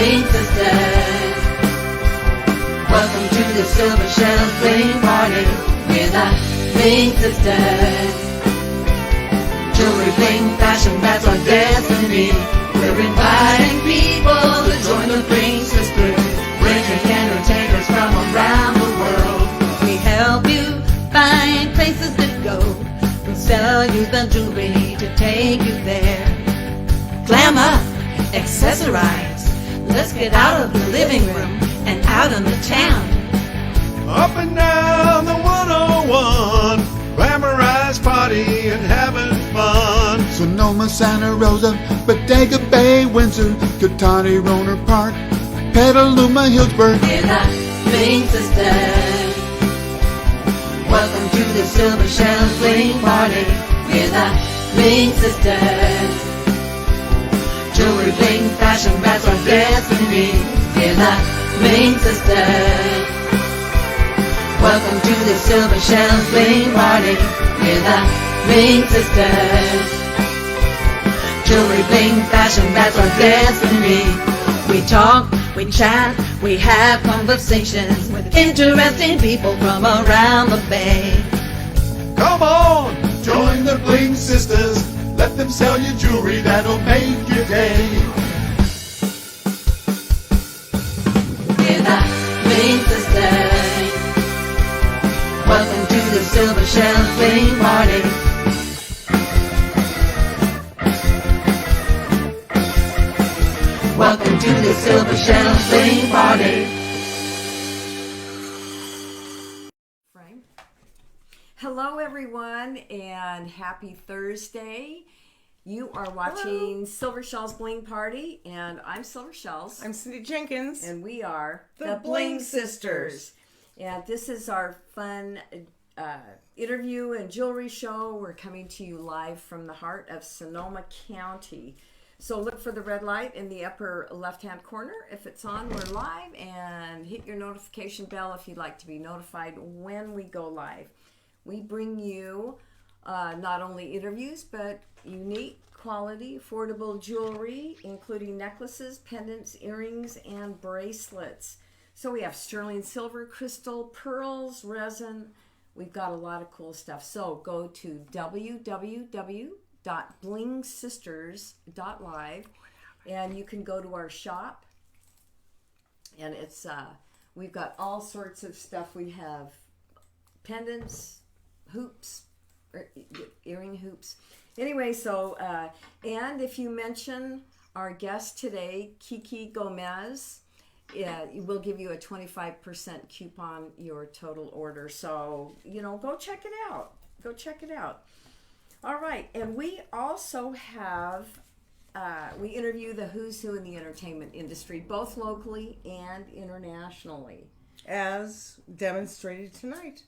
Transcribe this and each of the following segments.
Bling sisters. Welcome to the Silver Shells Bling Party. We're the Bling sisters. Jewelry, bling, fashion, that's our destiny. We're inviting people to join the Bling sisters. Bringing entertainers from around the world. We help you find places to go. We'll sell you the jewelry to take you there. Glamour, accessorize. Let's get out of the living room and out on the town. Up and down the 101, glamorized party and having fun. Sonoma, Santa Rosa, Bodega Bay, Windsor, Katani, Roner Park, Petaluma, Hillsburg. We're the Bling sisters. Welcome to the Silver Shells Bling Party. We're the Bling sisters. Jewelry, bling, fashion, that's our destiny. We're the Bling sisters. Welcome to the Silver Shells Bling Party. We're the Bling sisters. Jewelry, bling, fashion, that's our destiny. We talk, we chat, we have conversations with interesting people from around the Bay. Come on, join the Bling sisters. Let them sell you jewelry that'll make your day. We're the Bling sisters. Welcome to the Silver Shells Bling Party. Welcome to the Silver Shells Bling Party. Frank. Hello, everyone, and happy Thursday. You are watching Silver Shells Bling Party, and I'm Silver Shells. I'm Cindy Jenkins. And we are The Bling Sisters. And this is our fun interview and jewelry show. We're coming to you live from the heart of Sonoma County. So look for the red light in the upper left-hand corner. If it's on, we're live. And hit your notification bell if you'd like to be notified when we go live. We bring you not only interviews, but unique, quality, affordable jewelry, including necklaces, pendants, earrings, and bracelets. So we have sterling silver, crystal, pearls, resin. We've got a lot of cool stuff. So go to www.blingsisters.live and you can go to our shop. And it's we've got all sorts of stuff. We have pendants, hoops, earring hoops. Anyway, so, and if you mention our guest today, Quique Gómez, we'll give you a 25% coupon your total order. So, go check it out. Go check it out. All right. And we also have, we interview the who's who in the entertainment industry, both locally and internationally. As demonstrated tonight.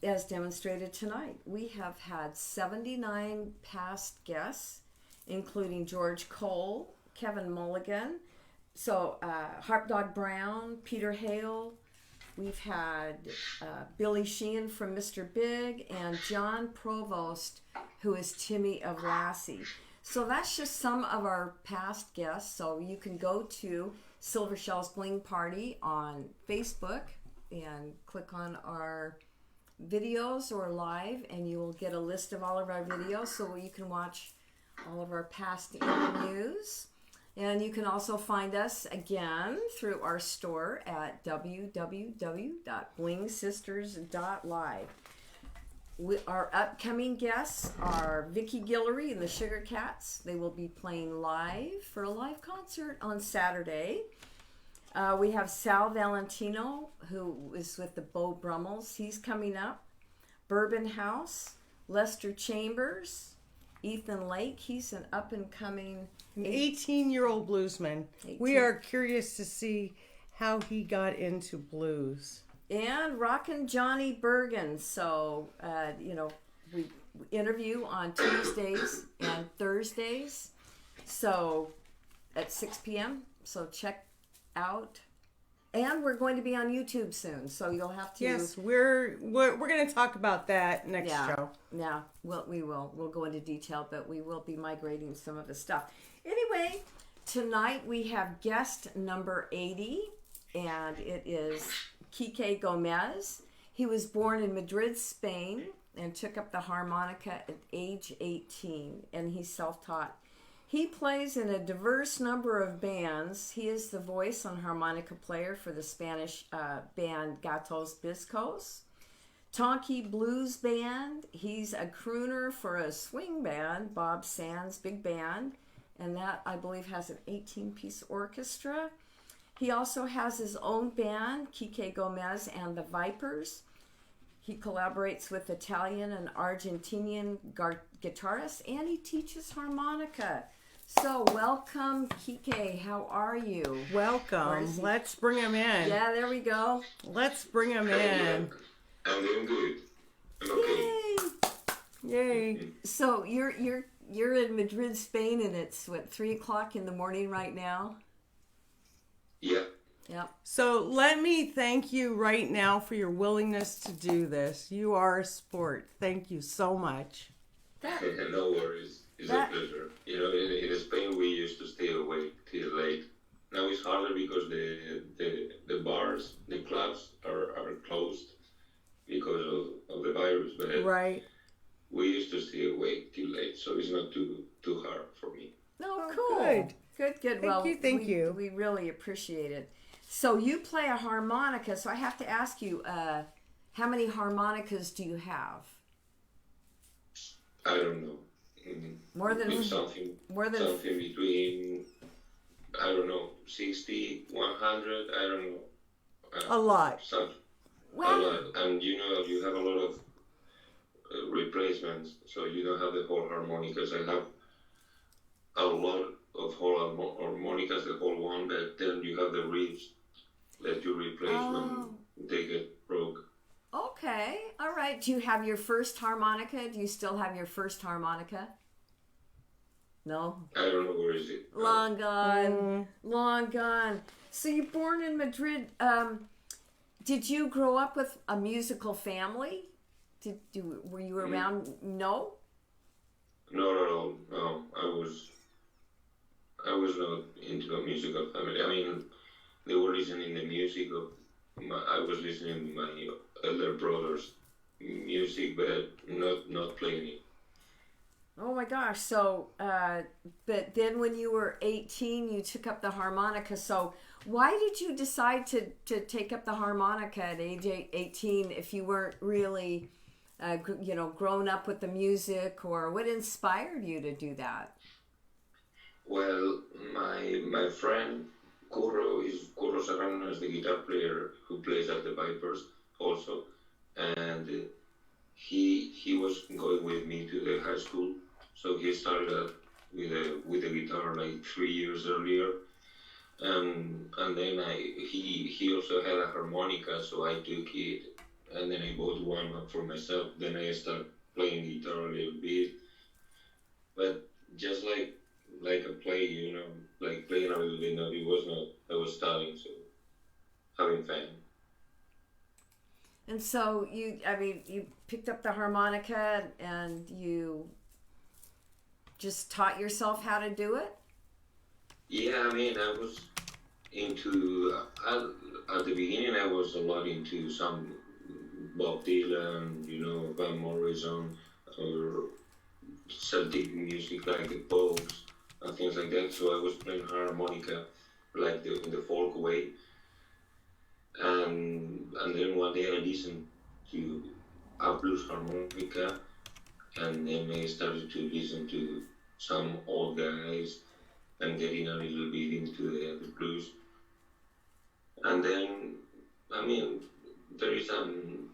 We have had 79 past guests, including George Cole, Kevin Mulligan, so Harp Dog Brown, Peter Hale. We've had Billy Sheehan from Mr. Big and John Provost, who is Timmy of Lassie. So that's just some of our past guests. So you can go to Silver Shells Bling Party on Facebook and click on our videos or live, and you will get a list of all of our videos so you can watch all of our past interviews. And you can also find us again through our store at www.blingsisters.live. Our upcoming guests are Vicky Guillory and the Sugar Cats. They will be playing live for a live concert on Saturday. We have Sal Valentino, who is with the Beau Brummels. He's coming up. Bourbon House, Lester Chambers, Ethan Lake. He's an up-and-coming... An 18-year-old bluesman. We are curious to see how he got into blues. And Rockin Johnny Bergen. So, we interview on Tuesdays and Thursdays. So, at 6 p.m. So, check out. And we're going to be on YouTube soon, so you'll have to. Yes, we're going to talk about that next show. Yeah, we will. We'll go into detail, but we will be migrating some of the stuff. Anyway, Tonight we have guest number 80, and it is Quique Gómez. He was born in Madrid, Spain, and took up the harmonica at age 18, and he's self-taught. He plays in a diverse number of bands. He is the voice and harmonica player for the Spanish band Gatos Bizcos, Tonky Blues Band. He's a crooner for a swing band, Bob Sands Big Band, and that, I believe, has an 18-piece orchestra. He also has his own band, Quique Gómez and the Vipers. He collaborates with Italian and Argentinian guitarists, and he teaches harmonica. So, welcome, Quique. How are you? Welcome. Let's bring him in. Yeah, there we go. Let's bring him in. I'm doing good. I'm okay. Yay. So, you're in Madrid, Spain, and it's, 3 o'clock in the morning right now? Yeah. Yep. So let me thank you right now for your willingness to do this. You are a sport. Thank you so much. No worries. It's a pleasure. You know, in Spain we used to stay awake till late. Now it's harder because the bars, the clubs are closed because of the virus. But Right. we used to stay awake till late, so it's not too hard for me. Oh, cool. Good. Good. Thank you. We really appreciate it. So you play a harmonica, so I have to ask you, how many harmonicas do you have? I don't know. More than something between, I don't know, 60, 100, I don't know. A lot. Something. Wow. A lot. And you know, you have a lot of replacements, so you don't have the whole harmonicas. I have a lot of whole harmonicas, the whole one, but then you have the reeds that you replace when they get broke. Okay, all right. Do you have your first harmonica? Do you still have your first harmonica? No? I don't know, where is it? Long gone. Long gone. So you're born in Madrid. Did you grow up with a musical family? Were you around? No? Not at all. No, I was not into a musical family. I mean, they were listening to music I was listening to my elder brother's music, but not playing it. Oh my gosh. So, but then when you were 18, you took up the harmonica. So why did you decide to take up the harmonica at age 18 if you weren't really, grown up with the music, or what inspired you to do that? Well, my friend Curro Serrano is the guitar player who plays at the Vipers also, and he was going with me to the high school, so he started with a guitar like 3 years earlier, and then he also had a harmonica, so I took it, and then I bought one for myself. Then I started playing guitar a little bit, but just like a play, like playing a little bit. No, it was not. I was studying, so having fun. And so you picked up the harmonica and you just taught yourself how to do it? Yeah, I mean, I was into, at the beginning I was a lot into some Bob Dylan, Van Morrison, or Celtic music like the Pogues and things like that. So I was playing harmonica like in the folk way. And then one day I listened to a blues harmonica, and then I started to listen to some old guys and getting a little bit into the blues. And then, I mean, there is an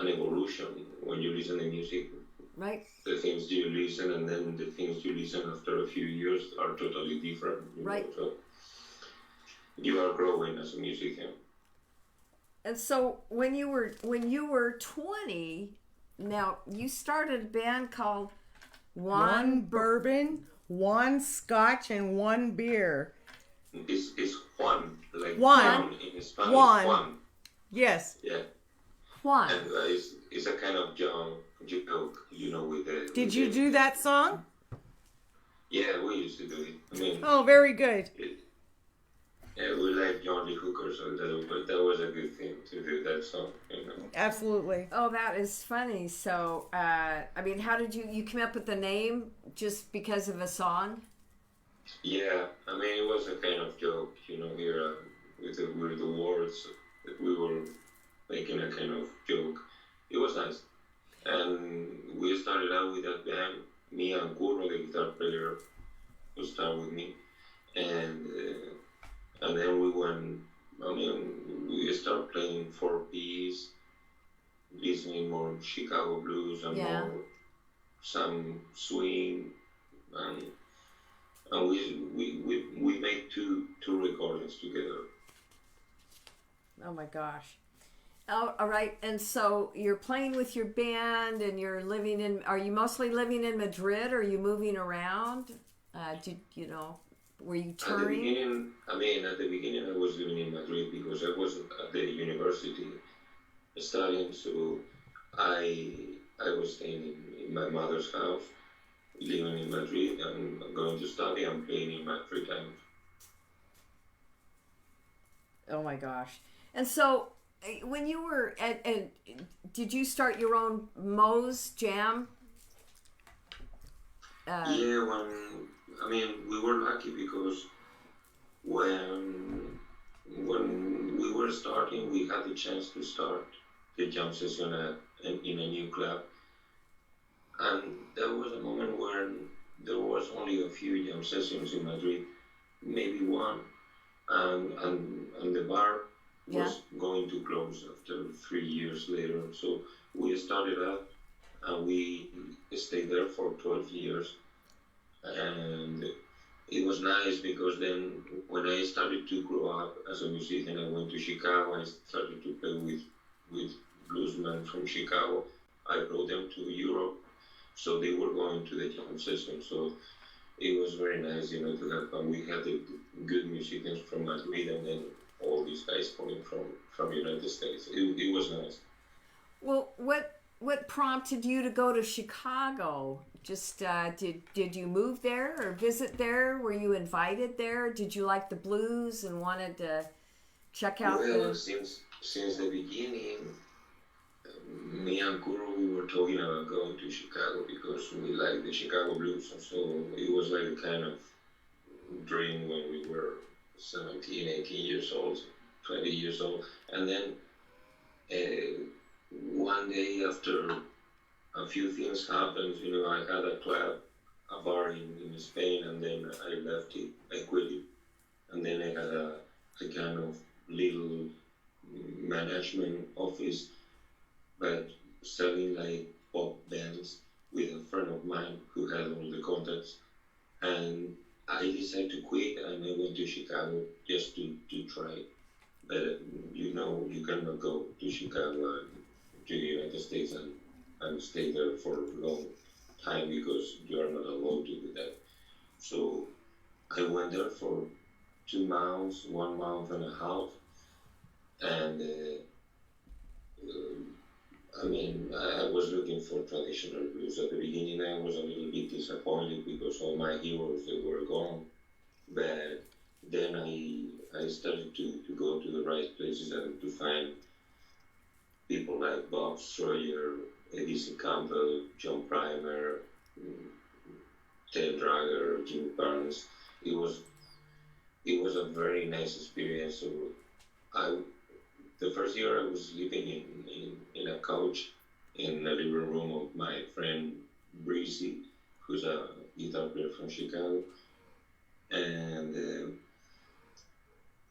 evolution when you listen to music. Right. The things you listen and then the things you listen after a few years are totally different. Right. So you are growing as a musician. And so when you were 20, now you started a band called Juan Bourbon, Juan Scotch, and Juan Beer. It's Juan, like Juan. In Spanish. Juan. Yes. Yeah. Juan. And it's a kind of joke, with the. Did you do that song? Yeah, we used to do it. I mean, Oh, very good. yeah, we like Johnny Hooker, so that was a good thing to do that song, you know. Absolutely. Oh, that is funny. So, I mean, how did you come up with the name just because of a song? Yeah, I mean, it was a kind of joke, you know, here with the words that we were making a kind of joke. It was nice. And we started out with that band, me and Curro, the guitar player, who started with me. And then we went, I mean, we started playing 4-piece, listening more Chicago blues and Yeah. more some swing, and we made two recordings together. Oh my gosh. Oh, all right. And so you're playing with your band, and you're living in. Are you mostly living in Madrid? Or are you moving around? Were you At the touring? beginning, at the beginning I was living in Madrid because I was at the university studying, so I was staying in my mother's house, living in Madrid, and going to study and playing in my free time. Oh my gosh. And so when you were did you start your own Moe's Jam? Yeah, we were lucky because when we were starting, we had the chance to start the jam session in a new club, and there was a moment when there was only a few jam sessions in Madrid, maybe one, and the bar was going to close after 3 years later. So we started up and we stayed there for 12 years. And it was nice because then when I started to grow up as a musician, I went to Chicago. I started to play with bluesmen from Chicago. I brought them to Europe, so they were going to the jam session. So it was very nice, to have fun. We had the good musicians from Madrid, and then all these guys coming from United States. It was nice. Well, what prompted you to go to Chicago? Just did you move there or visit there? Were you invited there? Did you like the blues and wanted to check out since the beginning, me and Kuro, we were talking about going to Chicago because we like the Chicago blues, and so it was like a kind of dream when we were 17, 18 years old, 20 years old. And then one day after a few things happened, I had a club, a bar in Spain, and then I left it, I quit it. And then I had a kind of little management office, but selling like pop bands with a friend of mine who had all the contacts. And I decided to quit, and I went to Chicago just to try. But you cannot go to Chicago and to the United States and stay there for a long time because you are not allowed to do that. So I went there for 2 months, 1 month and a half, and I was looking for traditional blues. At the beginning I was a little bit disappointed because all my heroes, they were gone, but then I started to go to the right places and to find people like Bob Stroger, Campbell, John Primer, Ted Drager, Jimmy Barnes. It was a very nice experience. So the first year I was living in a couch in the living room of my friend Breezy, who's a guitar player from Chicago, and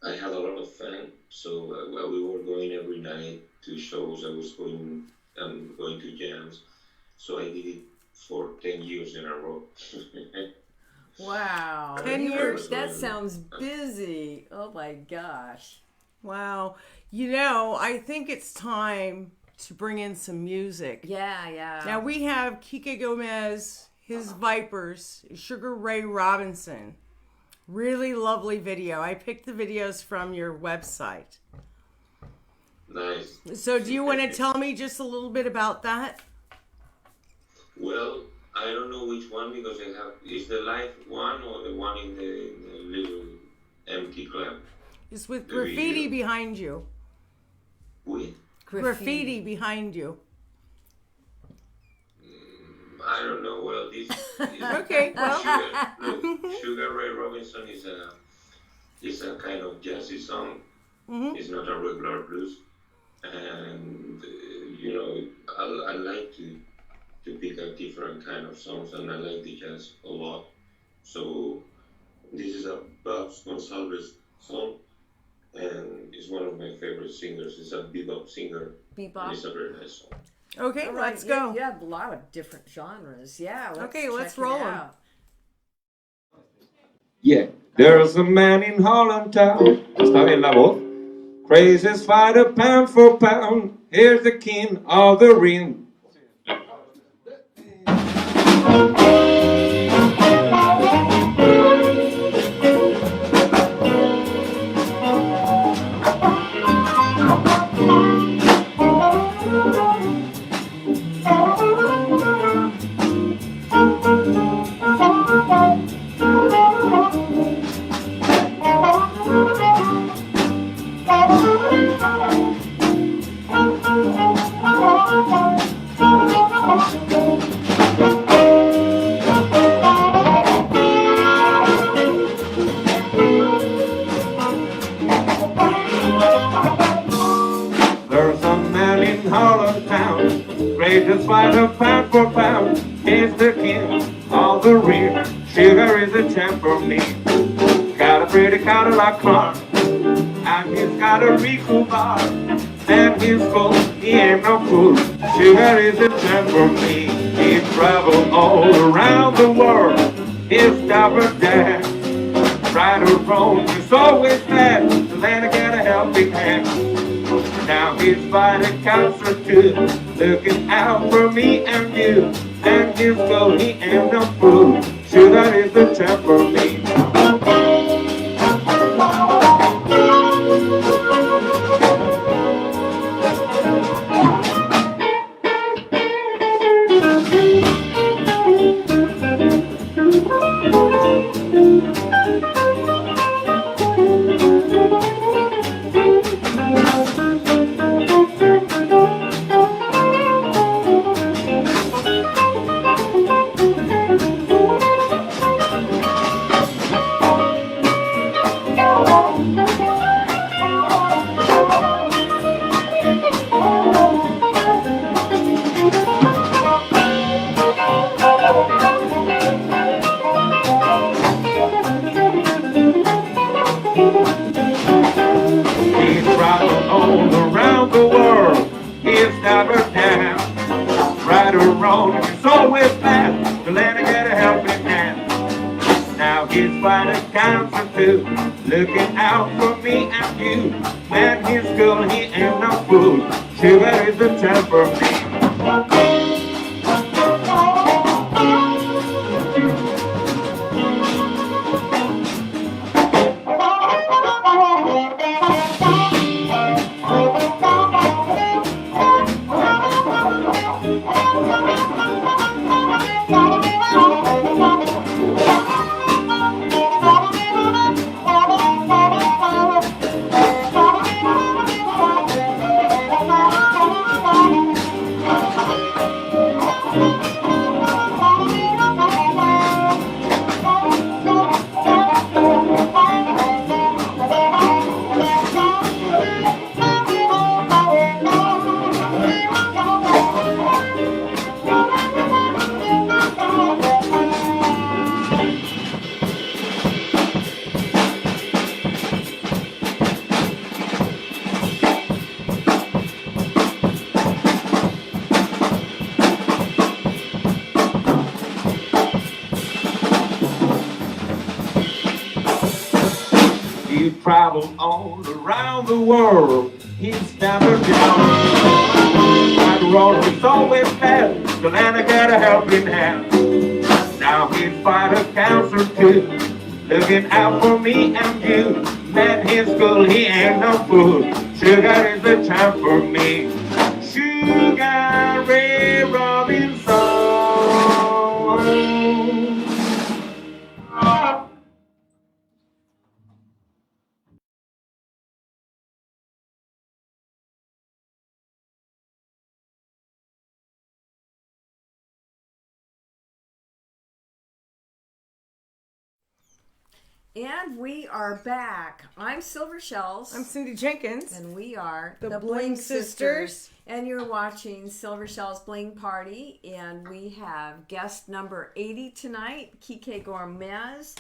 I had a lot of fun. So while we were going every night to shows, I was going to jams. So I did it for 10 years in a row. Wow. 10 years? That sounds busy. Oh my gosh. Wow. I think it's time to bring in some music. Yeah. Now we have Quique Gómez, his Vipers, Sugar Ray Robinson. Really lovely video. I picked the videos from your website. Nice. So do you want to tell me just a little bit about that? Well, I don't know which one because I have. Is the live one or the one in the little empty club? It's with The graffiti video. behind you. With? Graffiti behind you. I don't know. Well, this. Okay, well. Sugar Ray Robinson is a kind of jazzy song. Mhm. It's not a regular blues, and I like to pick up different kind of songs, and I like the jazz a lot. So this is a Babs Gonsalves song, and it's one of my favorite singers. It's a bebop singer. Bebop. And it's a very nice song. Okay, All right, let's go. You have a lot of different genres. Yeah. Okay, let's check it roll 'em. out. Yeah, there's a man in Holland town. Está bien la voz. Craziest fighter pound for pound. Here's the king of the ring. There's a man in Holland town, greatest fighter pound for pound. He's the king of the ring. Sugar is a champ for me. Got a pretty Cadillac car, and he's got a Rico bar. And he's cool, he ain't no fool. Sugar is a champ for me. He traveled all around the world. He's never dead. Right or wrong, he's always mad. The land get a helping hand. Now he's fighting cancer too, looking out for me and you. And he's cool, he ain't no fool. Sugar is the champ for me. He's traveled all around the world. He's never down. Right or wrong, he's always fast. To let her get a helping hand. Now he's fighting cancer too, looking out for me and you. Man, he's cool, he ain't no fool. Sugar is the champ for me. He traveled all around the world. He's never down. That road was always fast. The land I got a helping hand. Now he's fighting cancer too, looking out for me and you. Man, he's cool, he ain't no fool. Sugar is the champ for me. Sugar Ray Robinson. And we are back. I'm Silver Shells. I'm Cindy Jenkins. And we are The Bling Sisters. And you're watching Silver Shells Bling Party. And we have guest number 80 tonight, Quique Gómez.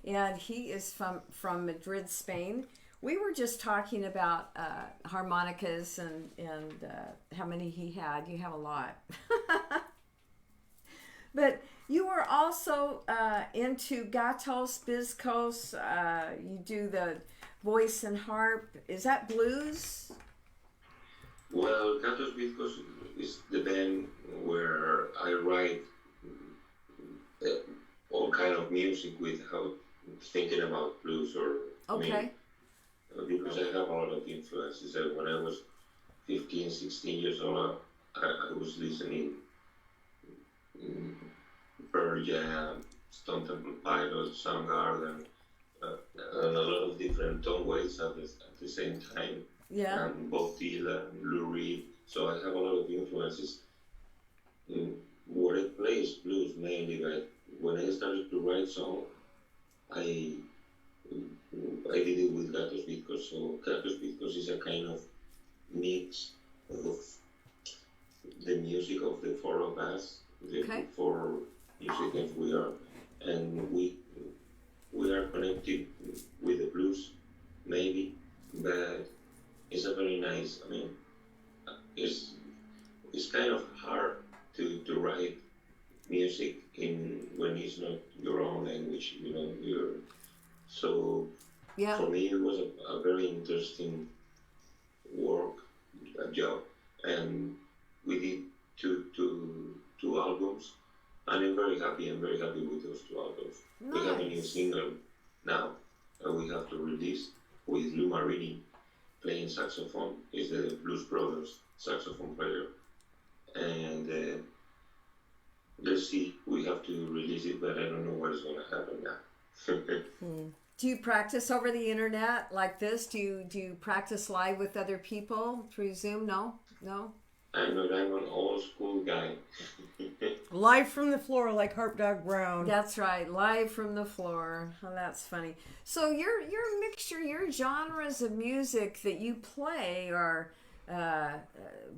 And he is from Madrid, Spain. We were just talking about harmonicas and how many he had. You have a lot. But you were also into gatos, bizcos. You do the voice and harp. Is that blues? Well, Gatos Bizcos is the band where I write all kind of music without thinking about blues or Okay. Because I have a lot of influences. When I was 15, 16 years old, I was listening Pearl Jam, Stone Temple Pilots, Soundgarden, and a lot of different tone waves at the same time. Yeah. And Bob Dylan, Lou Reed. So I have a lot of influences. What I play is blues mainly, but when I started to write songs, I did it with Gatos Bizcos. So Gatos Bizcos is a kind of mix of the music of the four of us, the four musicians we are, and we are connected with the blues, maybe, but it's a very nice. It's kind of hard to write music when it's not your own language. So Yeah. for me it was a very interesting job, and we did two albums, and I'm very happy with those two albums. Nice. We have a new single now that we have to release with Lou Marini playing saxophone. He's the Blues Brothers saxophone player, and let's see, we have to release it, but I don't know what is going to happen now. Do you practice over the internet like this? Do you practice live with other people through Zoom? No? I'm an old school guy. Live from the floor like Harp Dog Brown. That's right, live from the floor. Oh, that's funny. So your mixture, your genres of music that you play are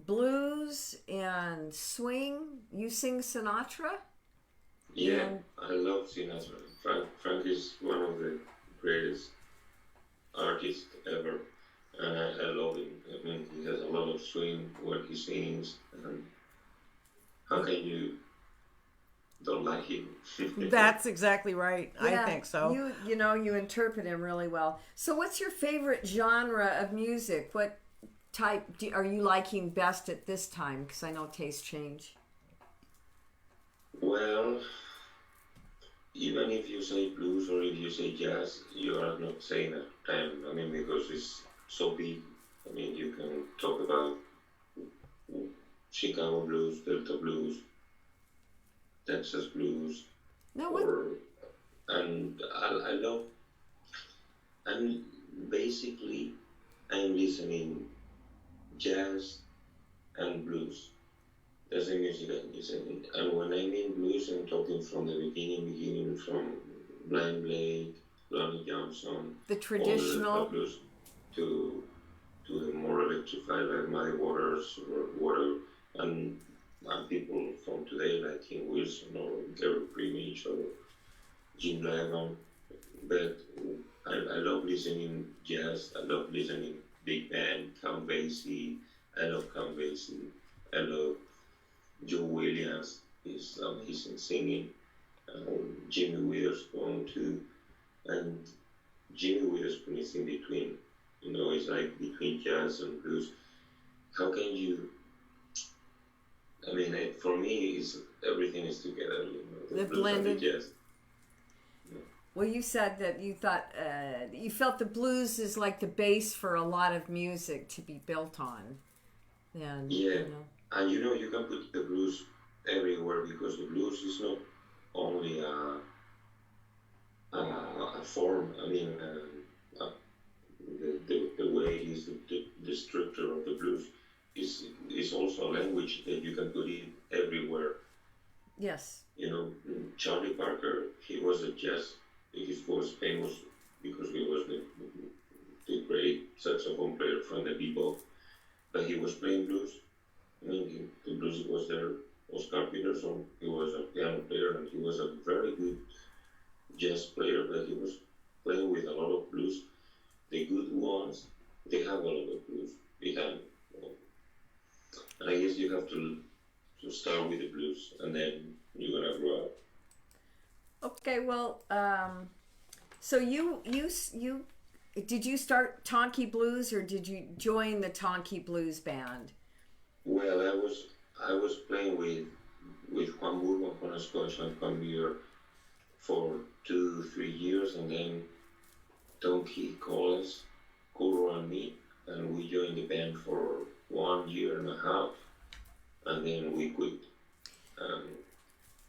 blues and swing. You sing Sinatra? Yeah, I love Sinatra. Frank is one of the greatest artists ever, and I love him. He has a lot of swing when he sings, and how can you don't like him? That's exactly right. Yeah, I think so. You interpret him really well. So what's your favorite genre of music? What type are you liking best at this time? Because I know tastes change. Well, even if you say blues or if you say jazz, you are not saying at the time. Because it's so big. You can talk about Chicago blues, Delta blues, Texas blues, and I love. Basically, I'm listening jazz and blues. That's the music I'm listening. And when I mean blues, I'm talking from the beginning from Blind Blake, Lonnie Johnson, The traditional all the blues to the more electrified like Muddy Waters or whatever, and people from today like King Wilson or Gary Primich or Jim Lagan. But I love listening jazz. I love listening big band, Count Basie. I love Count Basie. I love Joe Williams. He's amazing singing. Jimmy Witherspoon too. And Jimmy Witherspoon is in between. It's like between jazz and blues. How can you? For me, everything is together. The blues blended. and the jazz. Well, you said that you thought you felt the blues is like the base for a lot of music to be built on. And, yeah, and you can put the blues everywhere because the blues is not only a form. The way it is, the structure of the blues is also a language that you can put it everywhere. Yes. Charlie Parker, he was a jazz. He was famous because he was the great saxophone player from the bebop. But he was playing blues. I mean, the blues was there. Oscar Peterson, he was a piano player, and he was a very good jazz player, but he was playing with a lot of blues. The good ones, they have a lot of blues behind. And I guess you have to start with the blues, and then you're gonna grow up. Okay, well, so you did you start Tonky Blues, or did you join the Tonky Blues band? Well, I was playing with Juan Bourbon, Juan Scoth Juan Beer for 2-3 years, and then Tonky called us, Kuro and me, and we joined the band for 1.5 years, and then we quit.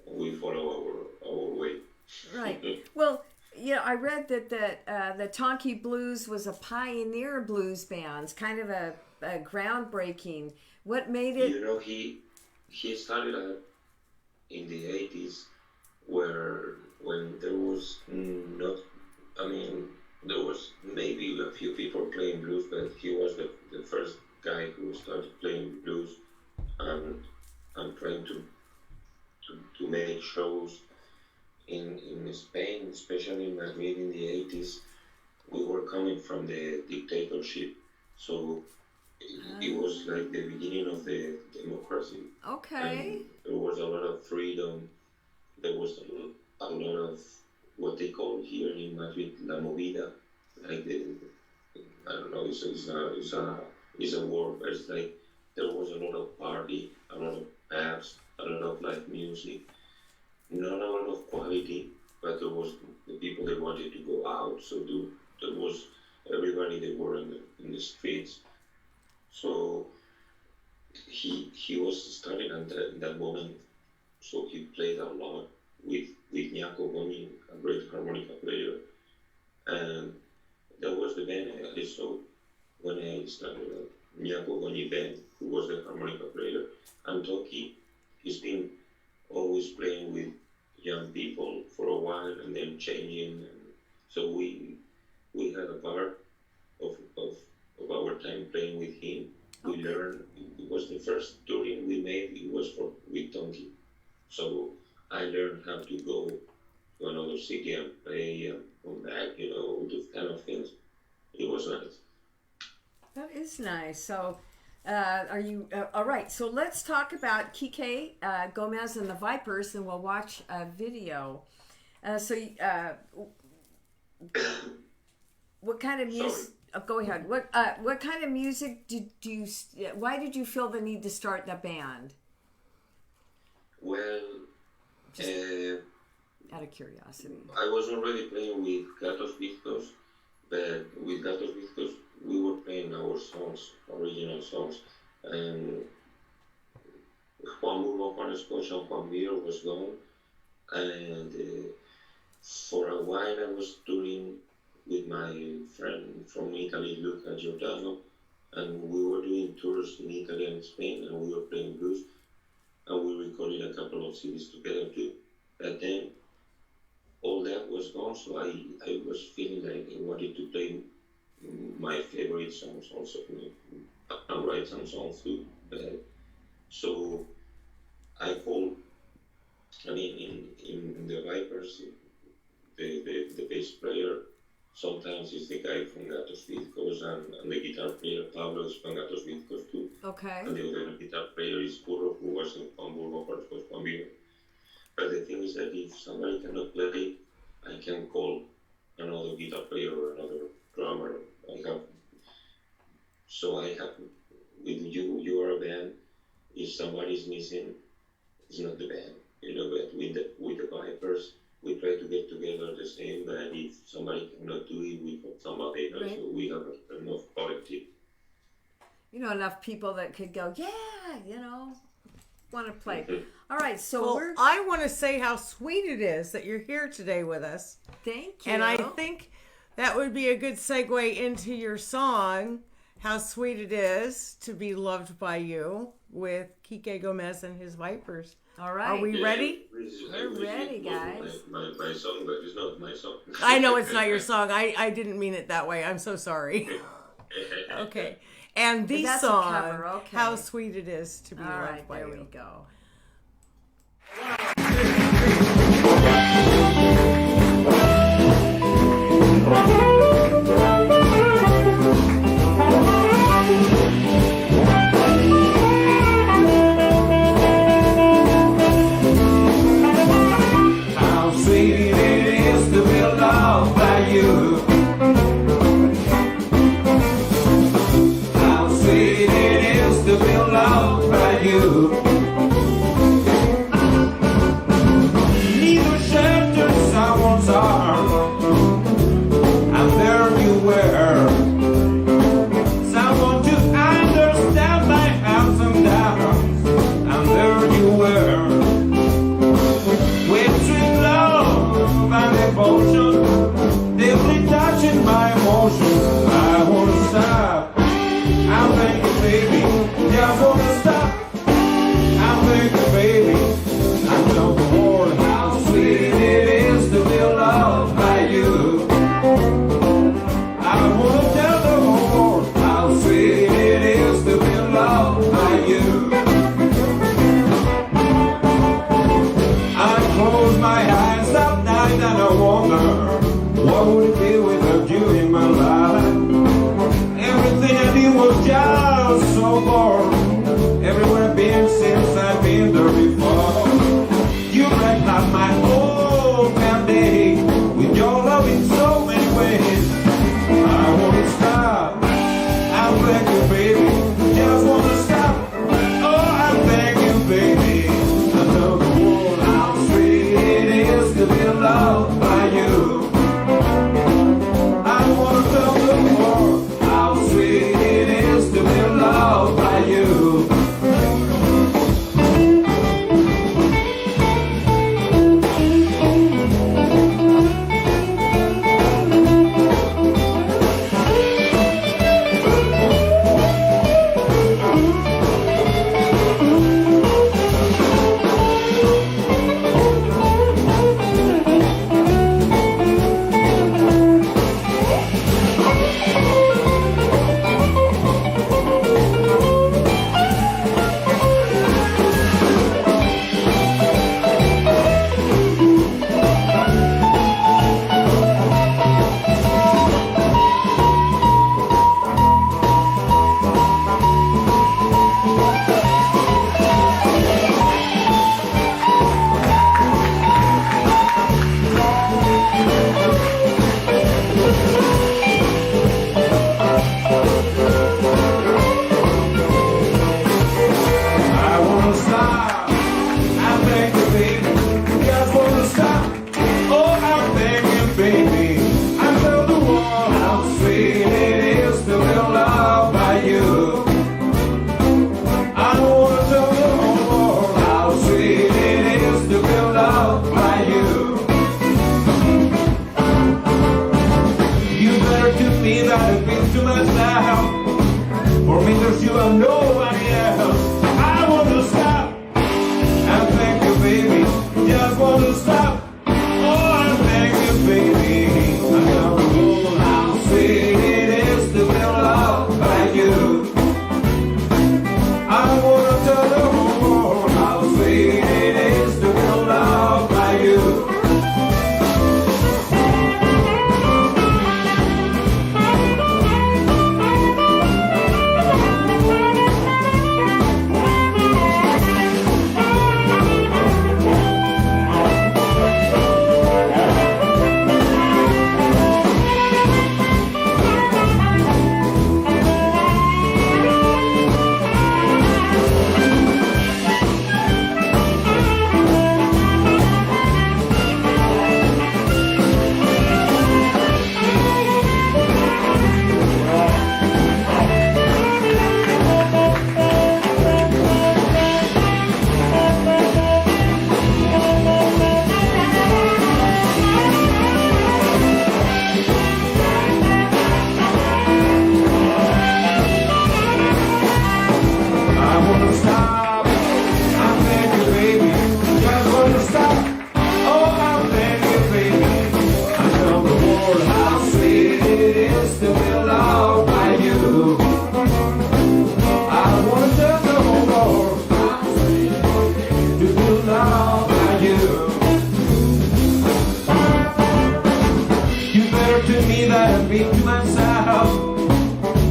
We follow our way. Right. Well, yeah, I read that the Tonky Blues was a pioneer blues band, kind of a groundbreaking. What made it? You know, he started out in the 80s, when there was not, I mean, there was maybe a few people playing blues, but he was the first guy who started playing blues and trying to make shows in Spain, especially in Madrid in the 80s. We were coming from the dictatorship, so it was like the beginning of the democracy. Okay. And there was a lot of freedom. There was a lot of what they call here in Madrid la movida, like I don't know, it's a word, but it's like there was a lot of party, a lot of pubs, a lot of live music, not a lot of quality, but there was the people that wanted to go out, so there was everybody that were in the streets. So he was starting in that moment, so he played a lot with Ñaco Gómez, a great harmonica player, and that was the band I saw when I started a Ñaco Gómez band, who was the harmonica player. And Toki, he's been always playing with young people for a while and then changing, and so we had a part of our time playing with him. We learned, it was the first touring we made, it was with Tonky. So I learned how to go to another city and play and come back, those kind of things. It was nice. That is nice. So, are you all right? So let's talk about Quique, Gómez and the Vipers, and we'll watch a video. What kind of music? Go ahead. What kind of music did you? Why did you feel the need to start the band? Well, out of curiosity. I was already playing with Gatos Bizcos, but with Gatos Bizcos we were playing our songs, original songs, and Juan Bourbon, Juan Scoth Juan Beer was gone, and for a while I was touring with my friend from Italy, Luca Giordano, and we were doing tours in Italy and Spain, and we were playing blues, and we recorded a couple of CDs together too. But then all that was gone, so I was feeling like I wanted to play my favorite songs also, and write some songs too. So I called, in the Vipers, the bass player, sometimes it's the guy from Gatos Bizcos, and the guitar player Pablo is from Gatos Bizcos too. Okay. And the other guitar player is Kuro, who was in Juan Bourbon, Juan Scoth Juan Beer. But the thing is that if somebody cannot play, I can call another guitar player or another drummer. I have, with you are a band. If somebody's missing, it's not the band, but with the Vipers, we try to get together the same, but if somebody cannot do it, we put somebody else, so we have enough collective. Enough people that could go, want to play. All right, so Well, I want to say how sweet it is that you're here today with us. Thank you. And I think that would be a good segue into your song, How Sweet It Is to Be Loved by You, with Quique Gómez and his Vipers. All right. Are we ready? We're ready, guys. My song, but it's not my song. I know it's not your song. I didn't mean it that way. I'm so sorry. Okay. And the That's a song, cover, okay. How Sweet It Is to Be All Loved right, by there You. we go. How sweet it is to be loved by you. How sweet it is to be loved by you. Neither shelter someone's arm, and there you were. Someone to understand my ups and downs, and there you were. With sweet love and devotion, deeply touching my emotions. I won't stop. I'm thinking, baby, just wanna stop. I'm thinking, baby, I tell the world how sweet it is to be loved by you. I wanna tell the whole world how sweet it is to be loved by you. I close my eyes that night and I wonder what would it be without you in my life. Everything I did was just so bored. Everywhere I've been since I've been there before. You brighten up my whole damn day with your love in so many ways. I won't stop. I'm begging, baby, just wanna stop. Oh, I'm begging, baby. I tell the world how sweet it is to be loved by you. I wanna tell the world how sweet it is to be loved by you. I wanna stop. I'm begging, baby. Just wanna stop. Oh, I'm begging, baby. I tell the world how sweet it is to be loved by you. I wanna tell the whole world how sweet it is to be loved by you. You better to me that it's been too much now. For me, there's you and nobody else. I wanna stop. I'm thinking, baby, just wanna stop. Oh, I'm thinking, baby, I tell the world how sweet it is to be loved by you. I wanna tell the whole world how sweet it is to be loved by you. me that I've been to myself.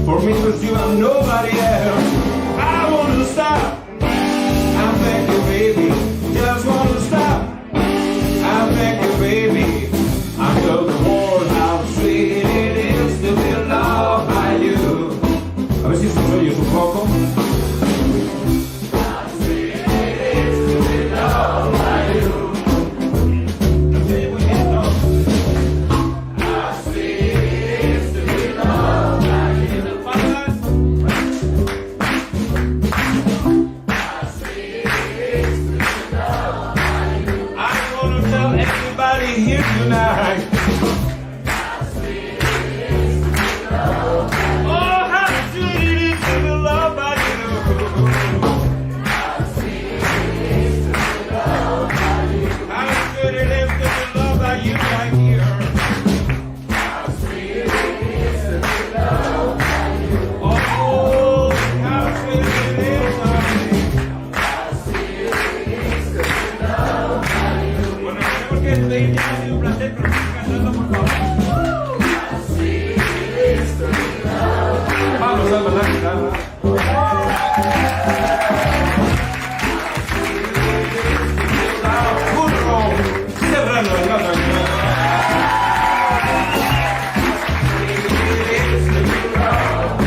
For me, 'cause you are nobody else. I wanna stop. I beg you, baby, just wanna stop. I beg you, baby, I tell the world how sweet it is to be loved by you. A ver si se oye un poco. How sweet it is to be loved by you. Okay, we get it off. How sweet it is to be loved by you. How sweet it is to be loved by you. I wanna tell everybody here tonight. How sweet it is to be loved by you. Oh, how sweet it is to be loved by you. How sweet it is to be loved by you. How sweet it is to be loved by you right here. How sweet it is to be loved by you. Oh, how sweet it is, honey. How sweet it is to be loved by you. Bueno, tenemos que despedir ya, ha sido un placer, pero sigan cantando, por favor. How sweet it is to be loved by you. Vamos a la guitarra. Burro, cerrando la mañana.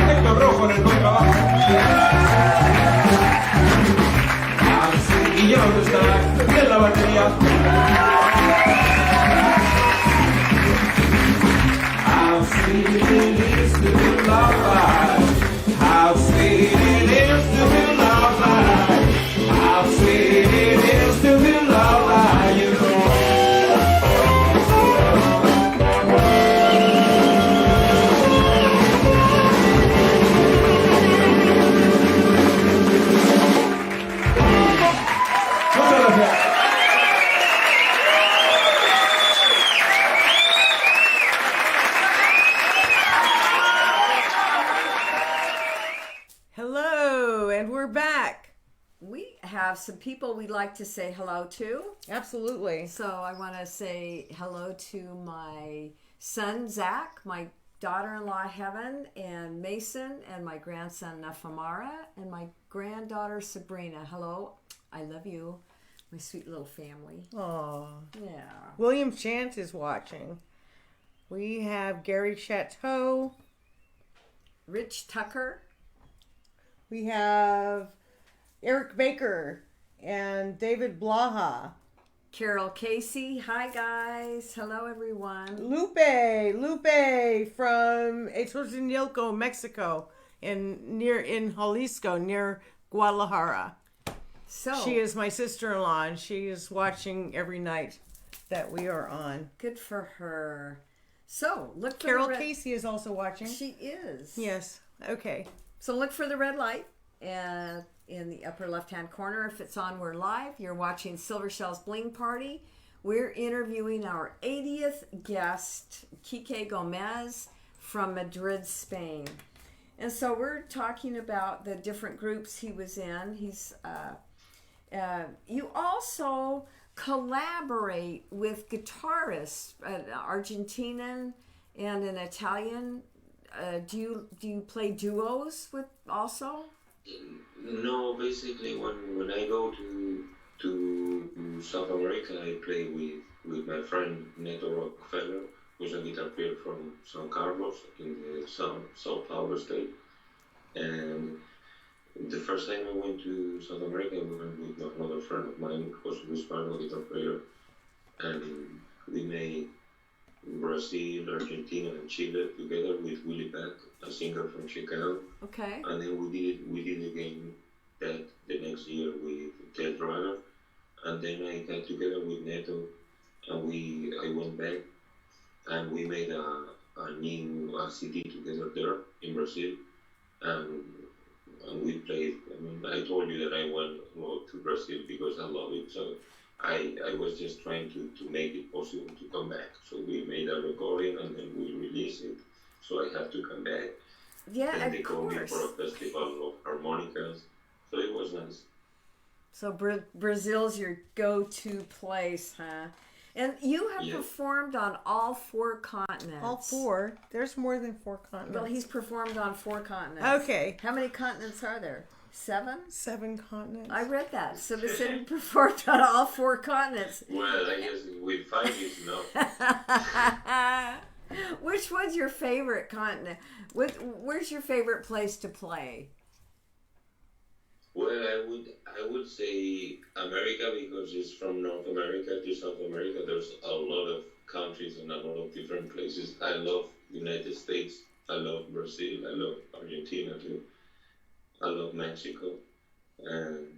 Héctor Rojo en el contrabajo. Y ya dónde está, y en la batería. How sweet it is to be loved by. How sweet it is to be loved by. How sweet it is to be loved by you. Muchas gracias. Hello, and we're back. We have some people we'd like to say hello to. Absolutely. So I want to say hello to my son, Zach, my daughter-in-law, Heaven, and Mason, and my grandson, Nafamara, and my granddaughter, Sabrina. Hello. I love you. My sweet little family. Oh, Yeah. William Chant is watching. We have Gary Chateau. Rich Tucker. We have Eric Baker and David Blaha. Carol Casey. Hi, guys. Hello, everyone. Lupe from Xochimilco, Mexico, in Jalisco, near Guadalajara. So She is my sister-in-law, and she is watching every night that we are on. good for her. So look for Carol the red- Casey is also watching. She is. Yes. Okay. So look for the red light in the upper left-hand corner. If it's on, we're live. You're watching Silver Shell's Bling Party. We're interviewing our 80th guest, Quique Gómez from Madrid, Spain. And so we're talking about the different groups he was in. You also collaborate with guitarists, an Argentinian and an Italian. Do you play duos with also? No, basically when I go to South America, I play with my friend Neto Rockefeller, who's a guitar player from San Carlos in the Sao Paulo state. And the first time I went to South America, I went with another friend of mine who was a Hispano guitar player, and we made Brazil, Argentina, and Chile together with Willie Beck, a singer from Chicago. Okay. And then we did again that the next year with Ted Runner, and then I got together with Neto, and I went back, and we made a new CD together there in Brazil, and we played. I mean, I told you that I went to Brazil because I love it, so I was just trying to make it possible to come back. So we made a recording and then we released it. So I had to come back. Yeah, and they of called me course. for a festival of harmonicas. So it was nice. So Brazil's your go-to place, huh? And you have Yeah. performed on all 4 continents. All 4. There's more than 4 continents. Well, he's performed on 4 continents. Okay. How many continents are there? 7? 7 continents. I read that. So they said he performed on all 4 continents. Well, I guess with 5 is enough. Which one's your favorite continent? Where's your favorite place to play? Well, I would say America, because it's from North America to South America. There's a lot of countries and a lot of different places. I love United States. I love Brazil. I love Argentina too. I love Mexico. And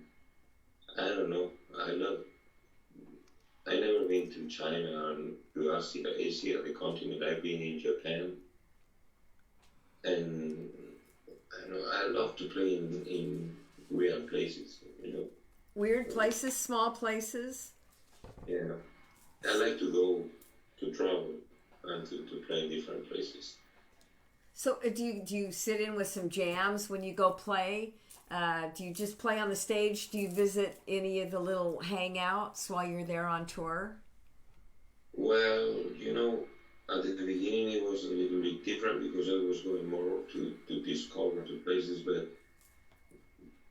I don't know. I never been to China and to Asia, the continent. I've been in Japan. And I love to play in weird places, Weird places, small places? Yeah. I like to go to travel and to play in different places. So do you sit in with some jams when you go play? Do you just play on the stage? Do you visit any of the little hangouts while you're there on tour? Well, at the beginning it was a little bit different because I was going more to discover the places, but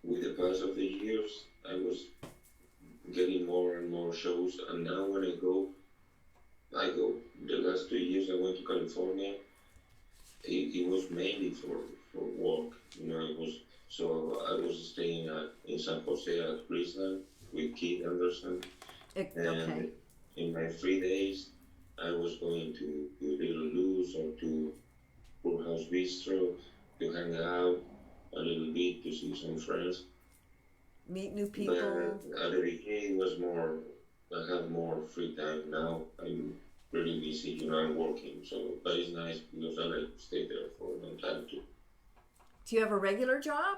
with the pass of the years, I was getting more and more shows, and now when I go. The last 2 years I went to California. It was mainly for work, It was so I was staying in San Jose at Brisbane with Keith Anderson, and in my free days I was going to Little Lou's or to Poorhouse Bistro to hang out a little bit, to see some friends. Meet new people. But at the beginning it was more, I have more free time. Now I'm really busy, I'm working. So that is nice because I like to stay there for a long time too. Do you have a regular job?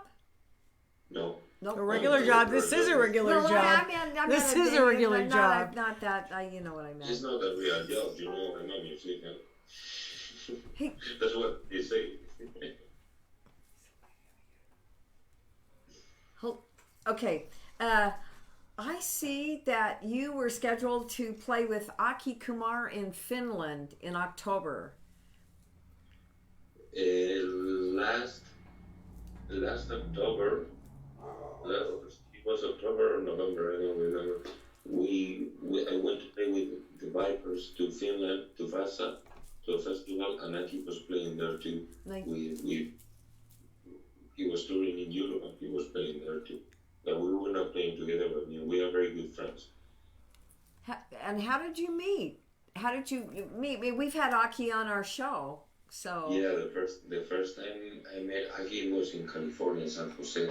No. Nope. A regular job. This is a regular No, job. I mean, This is a regular job. Not that, you know what I meant. It's not a real job, I'm a musician. Hey. That's what they say. Okay. I see that you were scheduled to play with Aki Kumar in Finland in October. Last October, it was October or November, I don't remember. I went to play with the Vipers to Finland, to Vasa, to a festival, and Aki was playing there too. Nice. He was touring in Europe and he was playing there too. But we were not playing together, but we are very good friends. And how did you meet? How did you meet? I mean, we've had Aki on our show, so. Yeah, the first time I met Aki was in California, San Jose.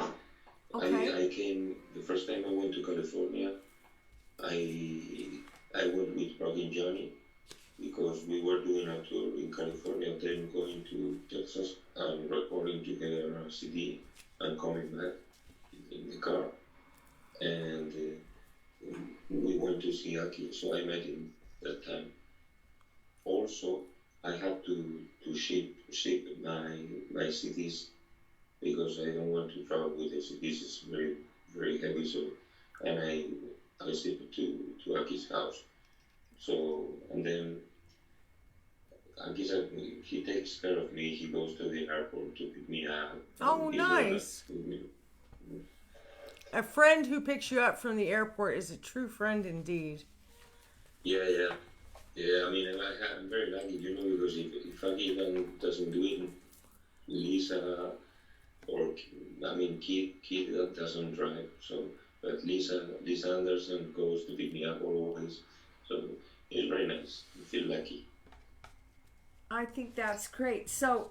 Okay. I came, the first time I went to California, I went with Rockin Johnny because we were doing a tour in California, then going to Texas and recording together a CD and coming back in the car. And we went to see Aki, so I met him that time. Also, I had to ship my CDs because I don't want to travel with the CDs. It's very, very heavy. So, and I shipped it to Aki's house. So, and then Aki said he takes care of me. He goes to the airport to pick me up. Oh, nice. A friend who picks you up from the airport is a true friend indeed. Yeah. I mean, I'm very lucky, because if Aki doesn't do it, Lisa or Keith doesn't drive. So, but Lisa Anderson goes to pick me up always. So it's very nice. I feel lucky. I think that's great. So,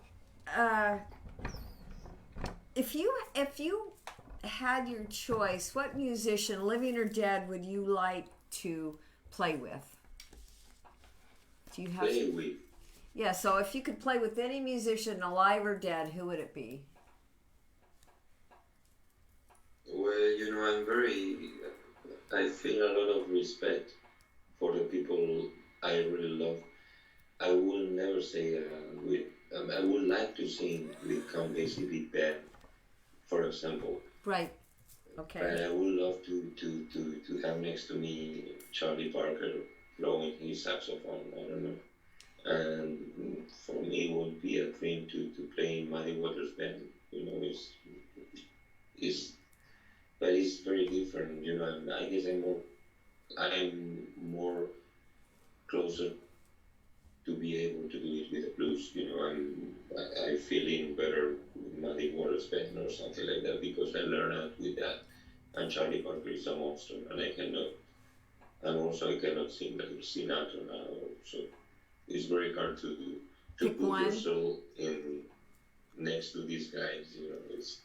if you had your choice, what musician, living or dead, would you like to play with? Do you have? Play with. Yeah. So, if you could play with any musician, alive or dead, who would it be? Well, I feel a lot of respect for the people I really love. I will never say I would like to sing with Count Basie Big Band, for example. Right. Okay. But I would love to have next to me Charlie Parker, blowing his saxophone. I don't know. And for me, it would be a dream to play in Muddy Waters band. You know, but it's very different. You know, and I guess I'm more closer to be able to do it with the blues. You know, I feel in better with Muddy Waters band or something like that because I learned out with that. And Charlie Parker is a monster, and I cannot sing like Sinatra now. So it's very hard to Pick put one. yourself in next to these guys. You know, it's.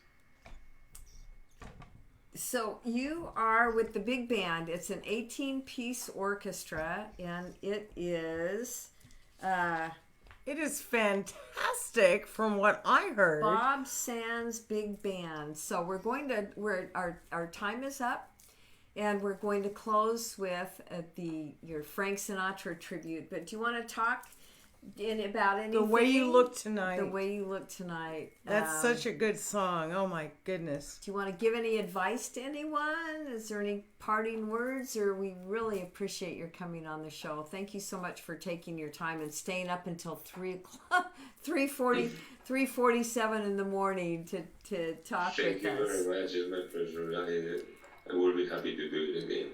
So you are with the big band. It's an 18-piece orchestra, and it is It is fantastic from what I heard. Bob Sands Big Band. So our time is up, and we're going to close with your Frank Sinatra tribute. But do you want to talk about anything? The Way You Look Tonight. The Way You Look Tonight. That's such a good song. Oh my goodness. Do you want to give any advice to anyone? Is there any parting words? Or we really appreciate your coming on the show. Thank you so much for taking your time and staying up until 3:47 in the morning to talk Thank with you us. very much. It's my pleasure. I will be happy to do it again.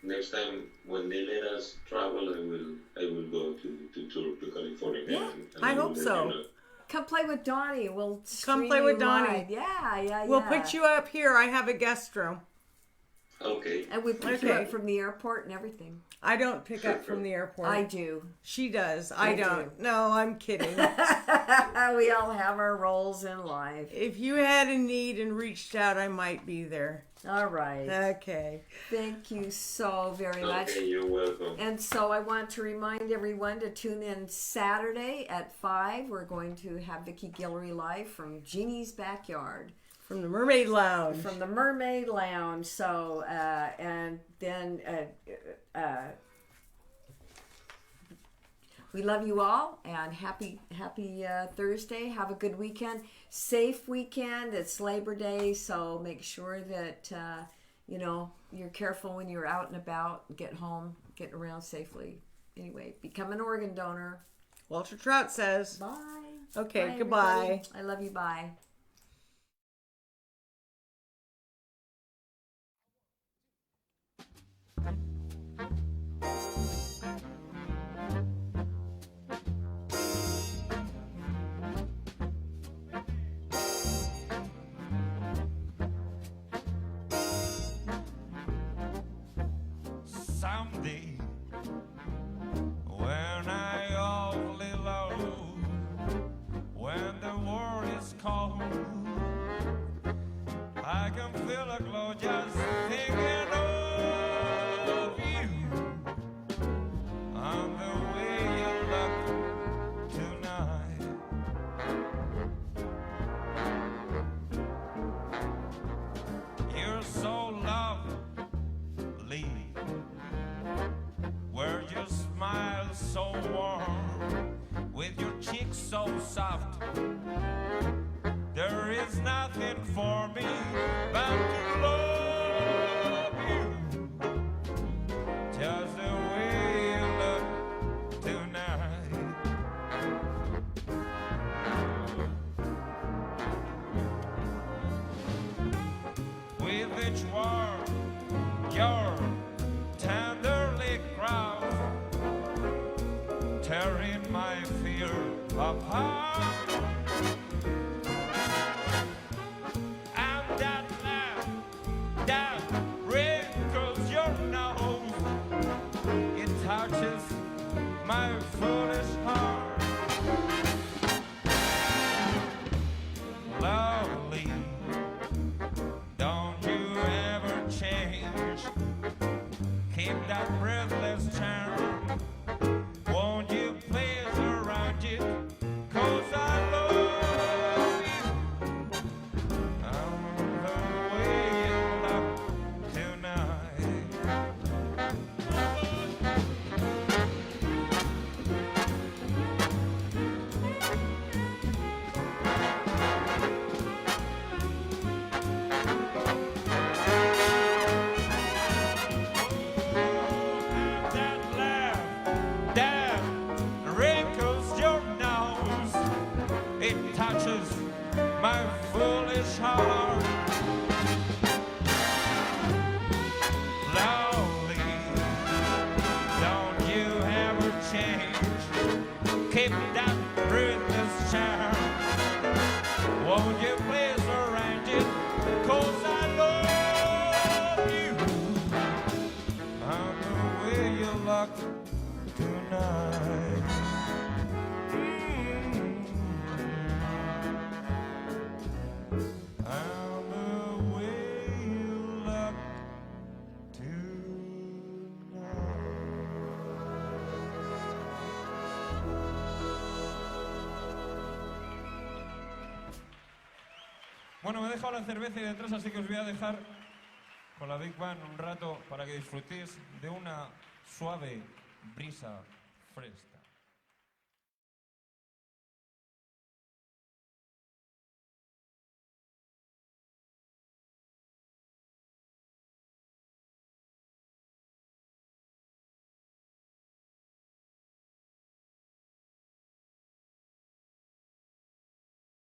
Next time when they let us travel, I will go to tour to California. Yeah, and I will hope let so. you know. Come play with Donnie. We'll Come play with Donnie. live. Yeah. We'll put you up here. I have a guest room. Okay. And we pick you Okay. up from the airport and everything. I don't pick up from the airport. I do. She does. I do. don't. No, I'm kidding. We all have our roles in life. If you had a need and reached out, I might be there. All right. Okay. Thank you so very much. Okay, you're welcome. And so I want to remind everyone to tune in Saturday at 5. We're going to have Vicki Guillory live from Jeannie's Backyard. From the Mermaid Lounge. From the Mermaid Lounge. So, and then we love you all, and happy Thursday. Have a good weekend. Safe weekend. It's Labor Day, so make sure that, you're careful when you're out and about, get home, get around safely. Anyway, become an organ donor. Walter Trout says. Bye. Okay, Bye, goodbye. everybody. I love you. Bye. Someday, when I all alone, when the world is cold, I can feel a glow just thinking of you and the way you look tonight. You're so lovely. Where your smile so warm, with your cheeks so soft, there is nothing for me but to love you, just the way you look tonight. With each word, your tenderly crossed, tearing my fear apart. And that laugh that wrinkles your nose, it touches my foolish heart. Lovely, don't you ever change. Keep that breathless charm. Won't you please arrange it? 'Cause I love it touches my foolish heart. Lonely, don't you ever change. Keep that rhythm's charm. Won't you please arrange it? 'Cause I love you. I'm the way you look tonight. I'm the way you look Bueno, me he dejado la cerveza y detrás, así que os voy a dejar con la Big Band un rato para que disfrutéis de una suave brisa fresca.